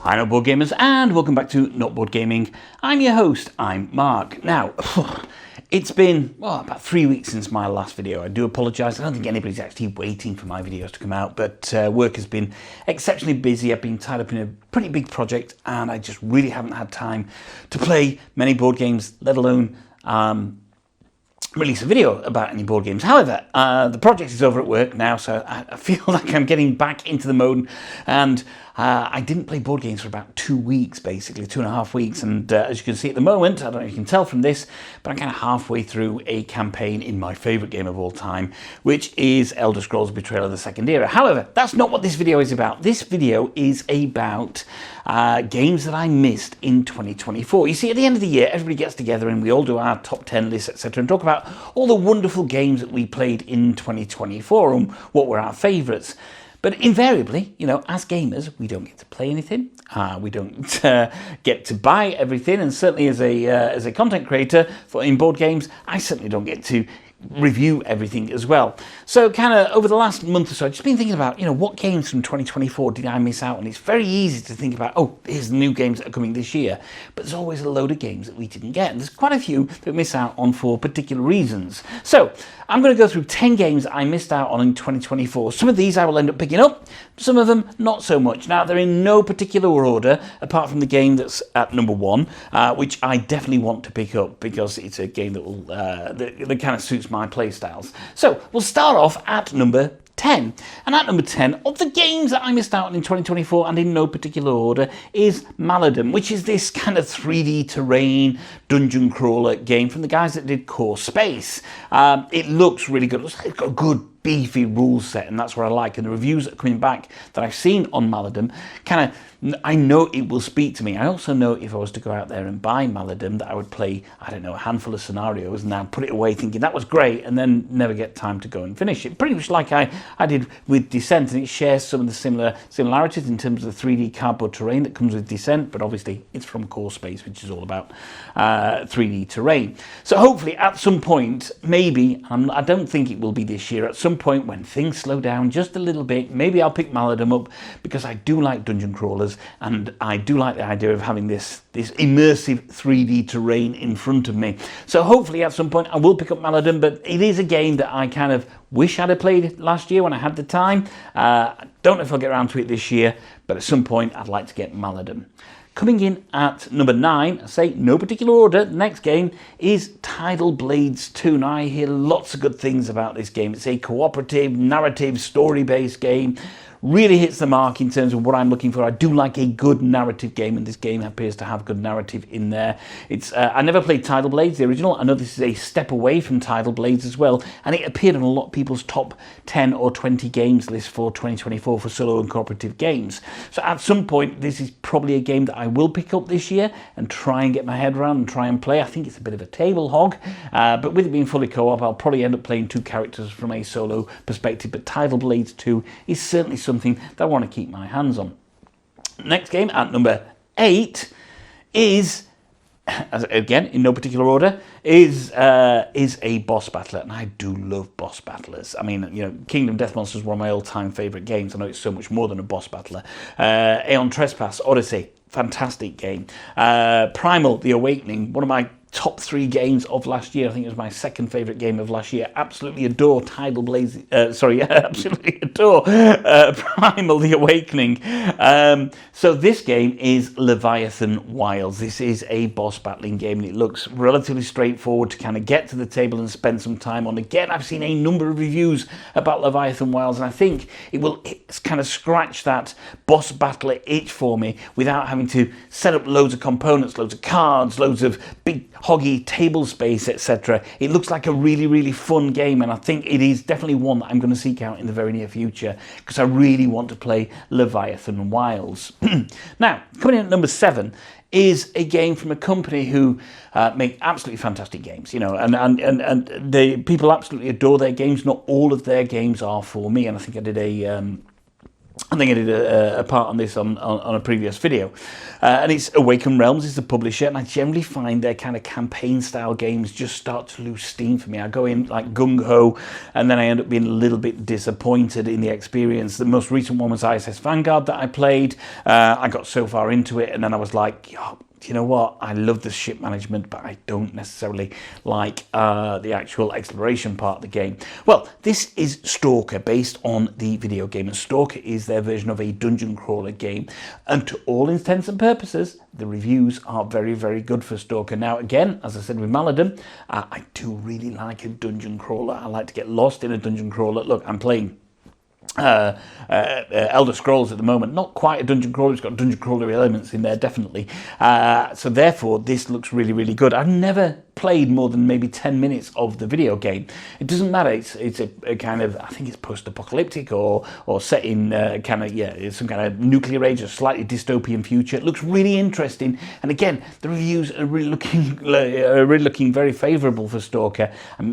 Hi, Not Board Gamers, and welcome back to Not Board Gaming. I'm your host, I'm Mark. Now, it's been, about 3 weeks since my last video. I do apologise, I don't think anybody's actually waiting for my videos to come out, but work has been exceptionally busy. I've been tied up in a pretty big project, and I just really haven't had time to play many board games, let alone release a video about any board games. However, the project is over at work now, so I feel like I'm getting back into the mode, and I didn't play board games for about 2 weeks, basically 2.5 weeks, and as you can see at the moment, I don't know if you can tell from this, but I'm kind of halfway through a campaign in my favourite game of all time, which is Elder Scrolls Betrayal of the Second Era. However, that's not what this video is about. This video is about games that I missed in 2024. You see, at the end of the year, everybody gets together and we all do our top 10 lists, etc., and talk about all the wonderful games that we played in 2024 and what were our favourites. But invariably, you know, as gamers, we don't get to play anything. We don't get to buy everything, and certainly as a content creator in board games, I certainly don't get to review everything as well. So kind of over the last month or so, I've just been thinking about, you know, what games from 2024 did I miss out on? It's very easy to think about, oh, here's the new games that are coming this year, but there's always a load of games that we didn't get, and there's quite a few that we miss out on for particular reasons. So I'm going to go through 10 games that I missed out on in 2024. Some of these I will end up picking up, some of them not so much. Now, they're in no particular order, apart from the game that's at number 1, which I definitely want to pick up because it's a game that will that kind of suits my playstyles. So we'll start off at number 10. And at number 10 of the games that I missed out on in 2024, and in no particular order, is Maladam, which is this kind of 3D terrain dungeon crawler game from the guys that did Core Space. It looks really good. It's got a good beefy rule set, and that's what I like. And the reviews that are coming back that I've seen on Maladam, kind of, I know it will speak to me. I also know if I was to go out there and buy Maladam, that I would play, I don't know, a handful of scenarios and then put it away thinking that was great, and then never get time to go and finish it. Pretty much like I did with Descent, and it shares some of the similarities in terms of the 3D cardboard terrain that comes with Descent, but obviously it's from Core Space, which is all about 3D terrain. So hopefully at some point, maybe, I don't think it will be this year, at some point when things slow down just a little bit, maybe I'll pick Maladam up, because I do like dungeon crawlers, and I do like the idea of having this immersive 3D terrain in front of me. So hopefully at some point I will pick up Maladam, but it is a game that I kind of wish I'd have played last year when I had the time. Don't know if I'll get around to it this year, but at some point I'd like to get Maladam. Coming in at number 9, I say no particular order, the next game is Tidal Blades 2. Now, I hear lots of good things about this game. It's a cooperative, narrative, story-based game. Really hits the mark in terms of what I'm looking for. I do like a good narrative game, and this game appears to have good narrative in there. It's I never played Tidal Blades, the original. I know this is a step away from Tidal Blades as well, and it appeared on a lot of people's top 10 or 20 games list for 2024 for solo and cooperative games. So at some point, this is probably a game that I will pick up this year and try and get my head around and try and play. I think it's a bit of a table hog, but with it being fully co-op, I'll probably end up playing 2 characters from a solo perspective. But Tidal Blades 2 is certainly something that I want to keep my hands on. Next game at number 8 is, again in no particular order, is a boss battler, and I do love boss battlers. I mean, you know, Kingdom Death Monster is one of my all-time favourite games. I know it's so much more than a boss battler. Aeon Trespass, Odyssey, fantastic game. Primal, The Awakening, one of my top 3 games of last year. I think it was my second favourite game of last year. Absolutely adore Tidal Blades. Absolutely adore Primal, The Awakening. So this game is Leviathan Wilds. This is a boss battling game, and it looks relatively straightforward to kind of get to the table and spend some time on. Again, I've seen a number of reviews about Leviathan Wilds, and I think it will kind of scratch that boss battler itch for me without having to set up loads of components, loads of cards, loads of big hoggy table space, etc. It looks like a really, really fun game, and I think it is definitely one that I'm going to seek out in the very near future, because I really want to play Leviathan Wilds. Now, coming in at number 7 is a game from a company who make absolutely fantastic games, you know, and the people absolutely adore their games. Not all of their games are for me, and I think I did a I think I did a part on this on a previous video. And it's Awaken Realms is the publisher, and I generally find their kind of campaign-style games just start to lose steam for me. I go in like gung-ho, and then I end up being a little bit disappointed in the experience. The most recent one was ISS Vanguard that I played. I got so far into it, and then I was like, oh, you know what, I love the ship management, but I don't necessarily like the actual exploration part of the game. Well, this is Stalker, based on the video game, and Stalker is their version of a dungeon crawler game, and to all intents and purposes, the reviews are very, very good for Stalker. Now, again, as I said with Maladin, I do really like a dungeon crawler. I like to get lost in a dungeon crawler. Look, I'm playing Elder Scrolls at the moment, not quite a dungeon crawler, it's got dungeon crawler elements in there, definitely. So therefore, this looks really, really good. I've never played more than maybe 10 minutes of the video game. It doesn't matter, it's a kind of, I think it's post-apocalyptic or set in kind of, yeah, it's some kind of nuclear age, a slightly dystopian future. It looks really interesting, and again, the reviews are really looking very favourable for Stalker.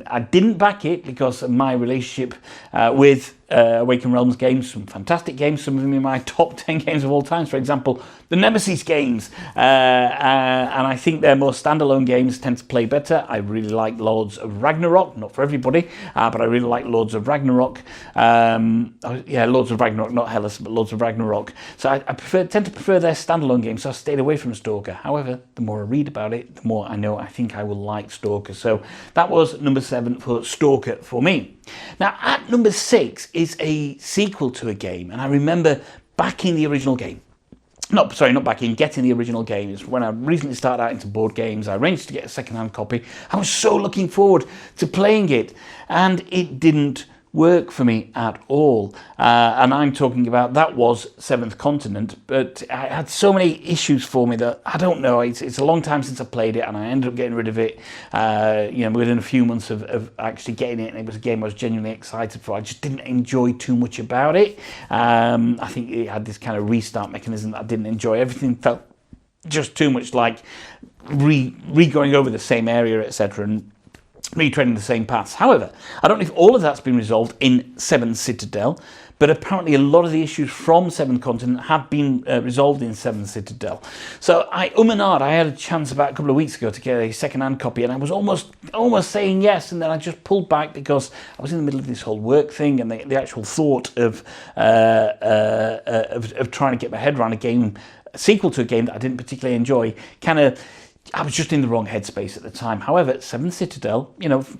I didn't back it because of my relationship with Awaken Realms games, some fantastic games, some of them in my top 10 games of all time. For example, the Nemesis games, and I think their more standalone games tend to play better. I really like Lords of Ragnarok, not for everybody, but I really like Lords of Ragnarok. Yeah, Lords of Ragnarok, not Hellas, but Lords of Ragnarok. So I tend to prefer their standalone games, so I stayed away from Stalker. However, the more I read about it, the more I know I think I will like Stalker. So that was number 7 for Stalker for me. Now, at number 6 is a sequel to a game, and I remember backing the original game. Getting the original game. It's when I recently started out into board games. I arranged to get a second-hand copy. I was so looking forward to playing it, and it didn't work for me at all. And I'm talking about, that was Seventh Continent, but I had so many issues for me that I don't know. It's a long time since I played it, and I ended up getting rid of it. Within a few months of actually getting it, and it was a game I was genuinely excited for. I just didn't enjoy too much about it. I think it had this kind of restart mechanism that I didn't enjoy. Everything felt just too much like re-going over the same area, etc., and retreading the same paths. However, I don't know if all of that's been resolved in Seventh Citadel, but apparently a lot of the issues from Seventh Continent have been resolved in Seventh Citadel. So I had a chance about a couple of weeks ago to get a second-hand copy, and I was almost saying yes, and then I just pulled back because I was in the middle of this whole work thing, and the actual thought of trying to get my head around a sequel to a game that I didn't particularly enjoy, I was just in the wrong headspace at the time. However, Seventh Citadel,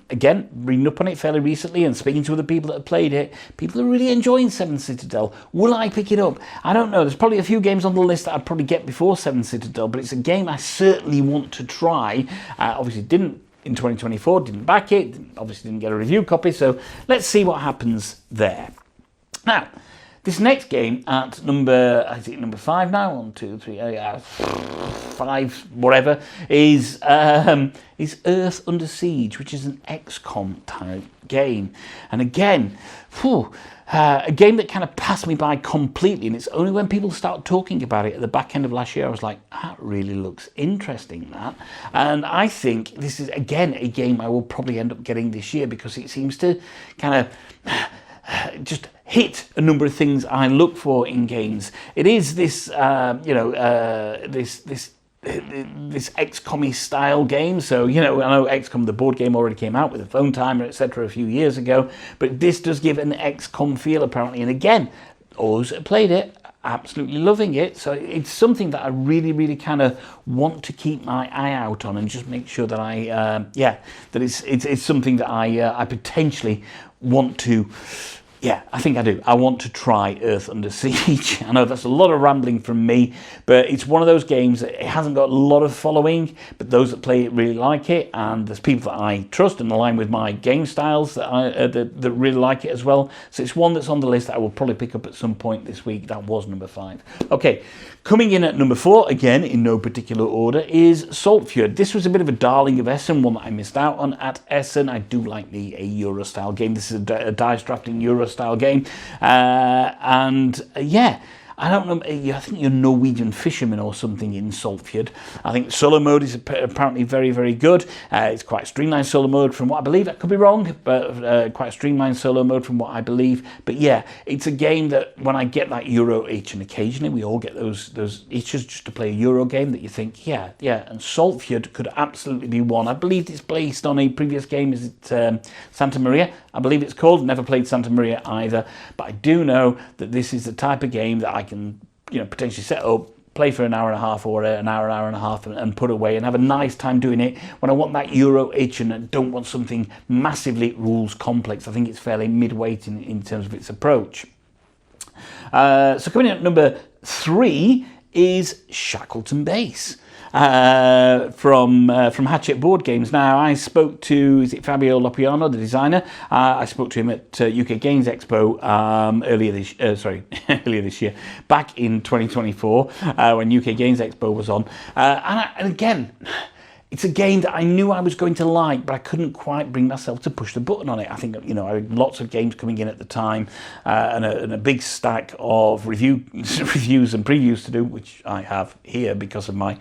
again, reading up on it fairly recently and speaking to other people that have played it, people are really enjoying Seventh Citadel. Will I pick it up? I don't know. There's probably a few games on the list that I'd probably get before Seventh Citadel, but it's a game I certainly want to try. Obviously didn't in 2024, didn't back it, obviously didn't get a review copy, so let's see what happens there. Now, this next game at number 5 now? 1, 2, 3, 5, whatever, is Earth Under Siege, which is an XCOM type game. And again, a game that kind of passed me by completely, and it's only when people start talking about it at the back end of last year I was like, that really looks interesting, that. And I think this is, again, a game I will probably end up getting this year because it seems to kind of just hit a number of things I look for in games. It is this, this XCOM-y style game. So, I know XCOM, the board game, already came out with a phone timer, etc. a few years ago, but this does give an XCOM feel, apparently. And again, all those that played it, absolutely loving it. So it's something that I really, really kind of want to keep my eye out on and just make sure that that it's something that I potentially want to. Yeah, I think I do. I want to try Earth Under Siege. I know that's a lot of rambling from me, but it's one of those games that it hasn't got a lot of following, but those that play it really like it, and there's people that I trust and align with my game styles that really like it as well. So it's one that's on the list that I will probably pick up at some point this week. That was number 5. Okay, coming in at number 4, again in no particular order, is Saltfjord. This was a bit of a darling of Essen, one that I missed out on at Essen. I do like a Euro-style game. This is a dice drafting Euro-style game, I don't know, I think you're Norwegian fisherman or something in Saltfjord. I think solo mode is apparently very, very good. It's quite a streamlined solo mode from what I believe. I could be wrong, but quite a streamlined solo mode from what I believe. But yeah, it's a game that when I get that Euro itch, and occasionally we all get those itches just to play a Euro game that you think, yeah, and Saltfjord could absolutely be one. I believe it's based on a previous game. Is it Santa Maria? I believe it's called. Never played Santa Maria either, but I do know that this is the type of game that I can, potentially set up, play for an hour and a half or an hour and a half and put away and have a nice time doing it when I want that Euro itch and I don't want something massively rules complex. I think it's fairly midweight in terms of its approach. So coming in at number 3 is Shackleton Base. From Hatchet Board Games. Now, I spoke to, is it Fabio Lopiano, the designer? I spoke to him at UK Games Expo earlier this year, back in 2024, when UK Games Expo was on. And again, it's a game that I knew I was going to like, but I couldn't quite bring myself to push the button on it. I think, I had lots of games coming in at the time, and a big stack of reviews and previews to do, which I have here because of my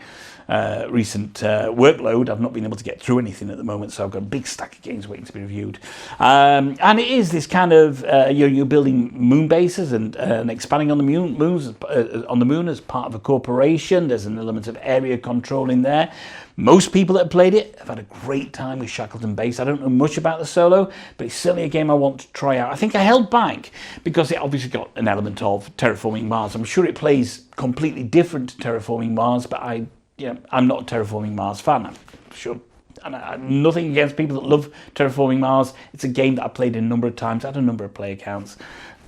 recent workload. I've not been able to get through anything at the moment, so I've got a big stack of games waiting to be reviewed. And it is this kind of you're building moon bases and expanding on the moon as part of a corporation. There's an element of area control in there. Most people that have played it have had a great time with Shackleton Base. I don't know much about the solo, but it's certainly a game I want to try out. I think I held back because it obviously got an element of Terraforming Mars. I'm sure it plays completely different to Terraforming Mars, but I'm not a Terraforming Mars fan. I'm sure. And nothing against people that love Terraforming Mars. It's a game that I played a number of times. I had a number of player counts,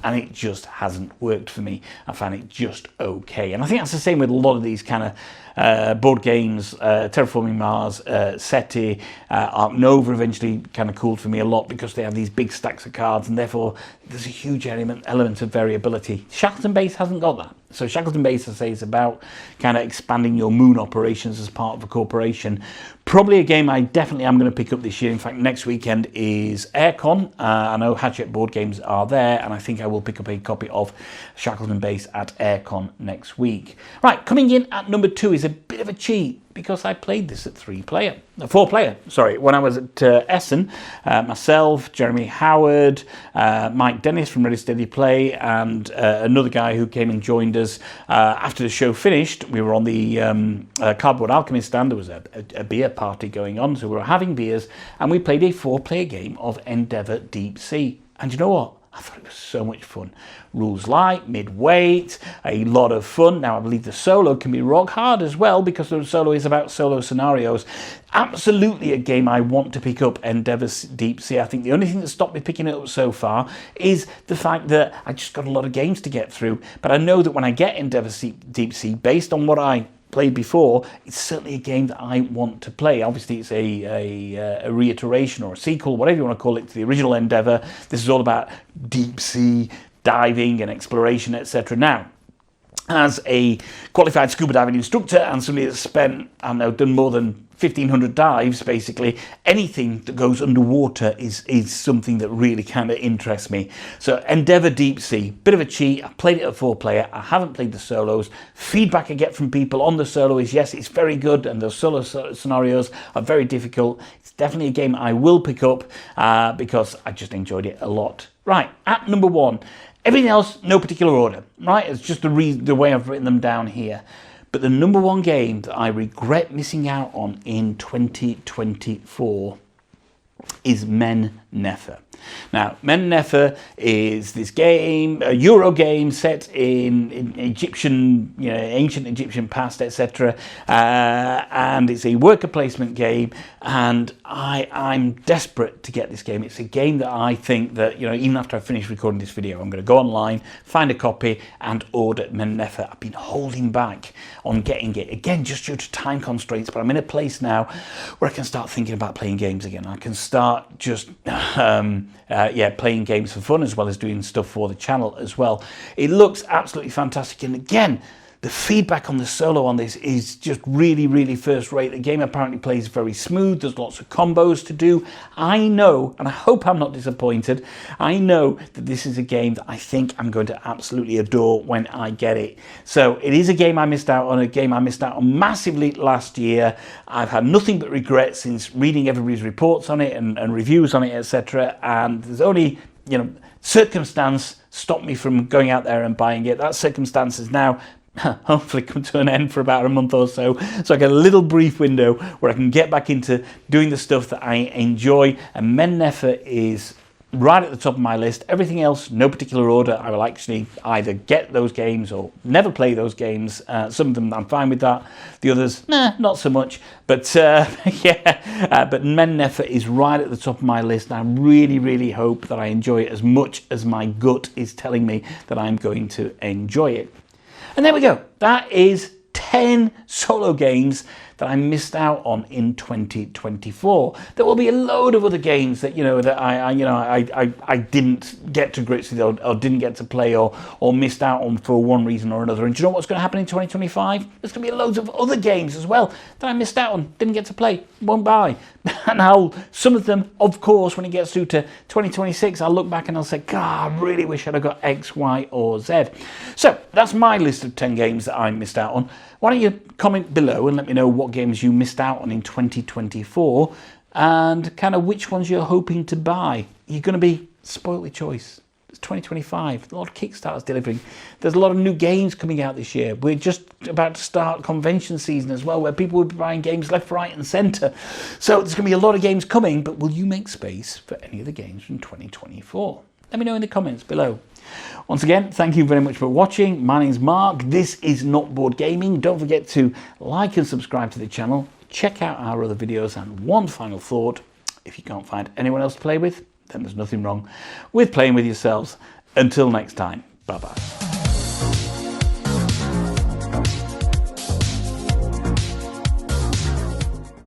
and it just hasn't worked for me. I found it just okay. And I think that's the same with a lot of these kind of board games. Terraforming Mars, SETI, Ark Nova eventually kind of cooled for me a lot because they have these big stacks of cards, and therefore there's a huge element of variability. Shackleton Base hasn't got that. So Shackleton Base, I say, is about kind of expanding your moon operations as part of a corporation. Probably a game I definitely am going to pick up this year. In fact, next weekend is Aircon. I know Hatchet Board Games are there, and I think I will pick up a copy of Shackleton Base at Aircon next week. Right, coming in at number 2 is a bit of a cheat because I played this at 4 player. Sorry, when I was at Essen, myself, Jeremy Howard, Mike Dennis from Ready Steady Play, and another guy who came and joined us after the show finished. We were on the Cardboard Alchemy stand. There was a beer party going on, so we were having beers, and we played a 4-player game of Endeavour Deep Sea. And you know what? I thought it was so much fun. Rules light, mid-weight, a lot of fun. Now, I believe the solo can be rock hard as well because the solo is about solo scenarios. Absolutely a game I want to pick up, Endeavour Deep Sea. I think the only thing that stopped me picking it up so far is the fact that I just got a lot of games to get through. But I know that when I get Endeavour Deep Sea, based on what I played before, it's certainly a game that I want to play. Obviously, it's a reiteration or a sequel, whatever you want to call it, to the original Endeavour. This is all about deep sea diving and exploration, etc. Now, as a qualified scuba diving instructor and somebody that's spent, done more than 1,500 dives, basically, anything that goes underwater is something that really kind of interests me. So Endeavour Deep Sea, bit of a cheat. I played it at 4-player. I haven't played the solos. Feedback I get from people on the solo is, yes, it's very good, and those solo scenarios are very difficult. It's definitely a game I will pick up because I just enjoyed it a lot. Right, at number 1. Everything else, no particular order, right? It's just the way I've written them down here. But the number 1 game that I regret missing out on in 2024 is Men Nefer. Now, Men Nefer is this game, a Euro game set in Egyptian, ancient Egyptian past, etc. And it's a worker placement game, and I'm desperate to get this game. It's a game that I think that, even after I finish recording this video, I'm going to go online, find a copy, and order Men Nefer. I've been holding back on getting it, again, just due to time constraints, but I'm in a place now where I can start thinking about playing games again. I can start just playing games for fun as well as doing stuff for the channel as well. It looks absolutely fantastic, and again, The feedback on the solo on this is just really, really first rate. The game apparently plays very smooth. There's lots of combos to do. I know, and I hope I'm not disappointed, I know that this is a game that I think I'm going to absolutely adore when I get it. So it is a game I missed out on, massively last year. I've had nothing but regret since reading everybody's reports on it and reviews on it, etc. And there's only, circumstance stopped me from going out there and buying it. That circumstance is now hopefully come to an end for about a month or so I get a little brief window where I can get back into doing the stuff that I enjoy, and Men Nefer is right at the top of my list. Everything else, no particular order. I will actually either get those games or never play those games. Some of them I'm fine with that. The others, not so much. But but Men Nefer is right at the top of my list. And I really, really hope that I enjoy it as much as my gut is telling me that I'm going to enjoy it. And there we go. That is 10 solo games that I missed out on in 2024. There will be a load of other games that that I didn't get to grips with or didn't get to play or missed out on for one reason or another. And do you know what's going to happen in 2025? There's going to be loads of other games as well that I missed out on, didn't get to play, won't buy. And some of them, of course, when it gets through to 2026, I'll look back and I'll say, God, I really wish I'd have got X, Y, or Z. So that's my list of 10 games that I missed out on. Why don't you comment below and let me know what games you missed out on in 2024 and kind of which ones you're hoping to buy. You're going to be spoilt with choice. It's 2025. A lot of Kickstarters delivering. There's a lot of new games coming out this year. We're just about to start convention season as well, where people will be buying games left, right and centre. So there's going to be a lot of games coming, but will you make space for any of the games from 2024? Let me know in the comments below. Once again, thank you very much for watching. My name's Mark. This is Not Board Gaming. Don't forget to like and subscribe to the channel. Check out our other videos. And one final thought, if you can't find anyone else to play with, then there's nothing wrong with playing with yourselves. Until next time, bye-bye.